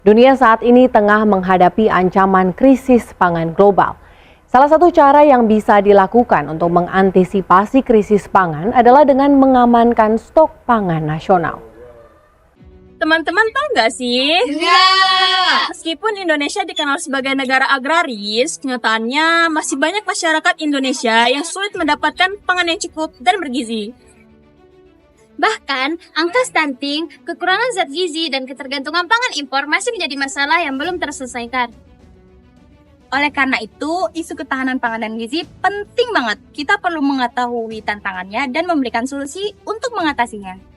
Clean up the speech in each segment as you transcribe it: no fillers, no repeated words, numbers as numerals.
Dunia saat ini tengah menghadapi ancaman krisis pangan global. Salah satu cara yang bisa dilakukan untuk mengantisipasi krisis pangan adalah dengan mengamankan stok pangan nasional. Teman-teman tahu nggak sih? Ya. Meskipun Indonesia dikenal sebagai negara agraris, kenyataannya masih banyak masyarakat Indonesia yang sulit mendapatkan pangan yang cukup dan bergizi. Bahkan, angka stunting, kekurangan zat gizi, dan ketergantungan pangan impor masih menjadi masalah yang belum terselesaikan. Oleh karena itu, isu ketahanan pangan dan gizi penting banget. Kita perlu mengetahui tantangannya dan memberikan solusi untuk mengatasinya.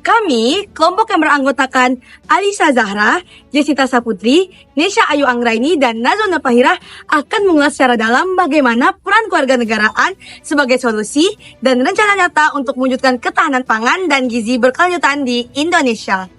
Kami, kelompok yang beranggotakan Alisa Zahra, Jessita Saputri, Nesha Ayu Anggraini, dan Nazona Pahira akan mengulas secara dalam bagaimana peran kewarganegaraan sebagai solusi dan rencana nyata untuk mewujudkan ketahanan pangan dan gizi berkelanjutan di Indonesia.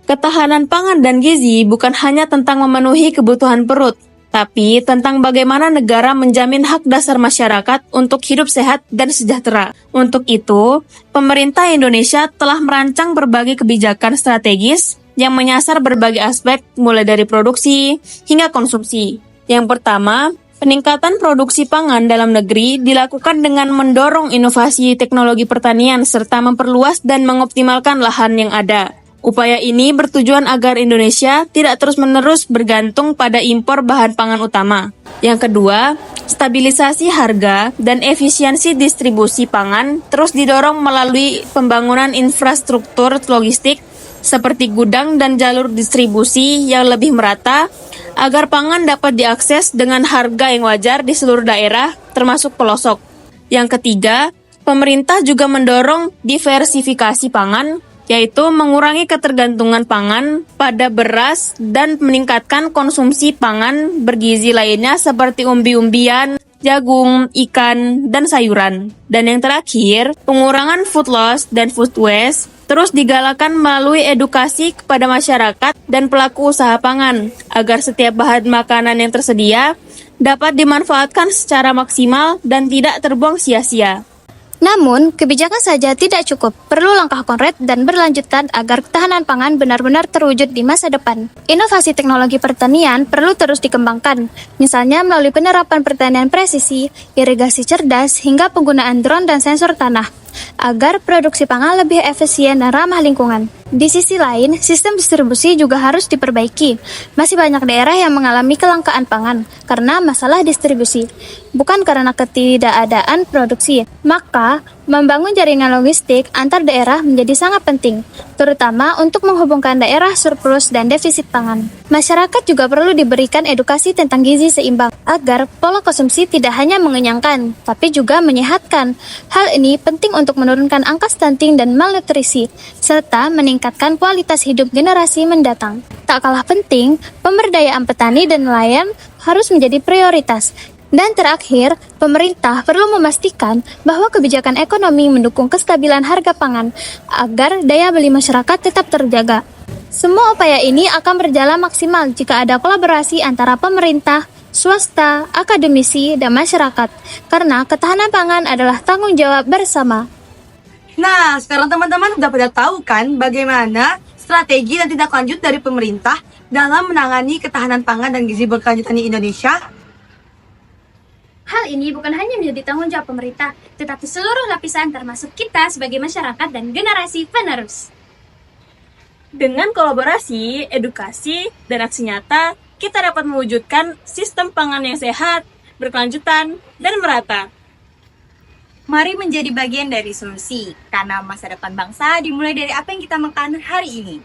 Ketahanan pangan dan gizi bukan hanya tentang memenuhi kebutuhan perut, tapi tentang bagaimana negara menjamin hak dasar masyarakat untuk hidup sehat dan sejahtera. Untuk itu, pemerintah Indonesia telah merancang berbagai kebijakan strategis yang menyasar berbagai aspek mulai dari produksi hingga konsumsi. Yang pertama, peningkatan produksi pangan dalam negeri dilakukan dengan mendorong inovasi teknologi pertanian serta memperluas dan mengoptimalkan lahan yang ada. Upaya ini bertujuan agar Indonesia tidak terus-menerus bergantung pada impor bahan pangan utama. Yang kedua, stabilisasi harga dan efisiensi distribusi pangan terus didorong melalui pembangunan infrastruktur logistik seperti gudang dan jalur distribusi yang lebih merata agar pangan dapat diakses dengan harga yang wajar di seluruh daerah termasuk pelosok. Yang ketiga, pemerintah juga mendorong diversifikasi pangan, yaitu mengurangi ketergantungan pangan pada beras dan meningkatkan konsumsi pangan bergizi lainnya seperti umbi-umbian, jagung, ikan, dan sayuran. Dan yang terakhir, pengurangan food loss dan food waste terus digalakan melalui edukasi kepada masyarakat dan pelaku usaha pangan, agar setiap bahan makanan yang tersedia dapat dimanfaatkan secara maksimal dan tidak terbuang sia-sia. Namun, kebijakan saja tidak cukup. Perlu langkah konkret dan berlanjutan agar ketahanan pangan benar-benar terwujud di masa depan. Inovasi teknologi pertanian perlu terus dikembangkan, misalnya melalui penerapan pertanian presisi, irigasi cerdas, hingga penggunaan drone dan sensor tanah, agar produksi pangan lebih efisien dan ramah lingkungan. Di sisi lain, sistem distribusi juga harus diperbaiki. Masih banyak daerah yang mengalami kelangkaan pangan karena masalah distribusi, bukan karena ketidakadaan produksi. Maka, membangun jaringan logistik antar daerah menjadi sangat penting, terutama untuk menghubungkan daerah surplus dan defisit pangan. Masyarakat juga perlu diberikan edukasi tentang gizi seimbang, agar pola konsumsi tidak hanya mengenyangkan, tapi juga menyehatkan. Hal ini penting untuk menurunkan angka stunting dan malnutrisi, serta meningkatkan kualitas hidup generasi mendatang. Tak kalah penting, pemberdayaan petani dan nelayan harus menjadi prioritas. Dan terakhir, pemerintah perlu memastikan bahwa kebijakan ekonomi mendukung kestabilan harga pangan agar daya beli masyarakat tetap terjaga. Semua upaya ini akan berjalan maksimal jika ada kolaborasi antara pemerintah, swasta, akademisi, dan masyarakat, karena ketahanan pangan adalah tanggung jawab bersama. Nah, sekarang teman-teman udah pada tahu kan bagaimana strategi dan tindak lanjut dari pemerintah dalam menangani ketahanan pangan dan gizi berkelanjutan di Indonesia? Hal ini bukan hanya menjadi tanggung jawab pemerintah, tetapi seluruh lapisan termasuk kita sebagai masyarakat dan generasi penerus. Dengan kolaborasi, edukasi, dan aksi nyata, kita dapat mewujudkan sistem pangan yang sehat, berkelanjutan, dan merata. Mari menjadi bagian dari solusi, karena masa depan bangsa dimulai dari apa yang kita makan hari ini.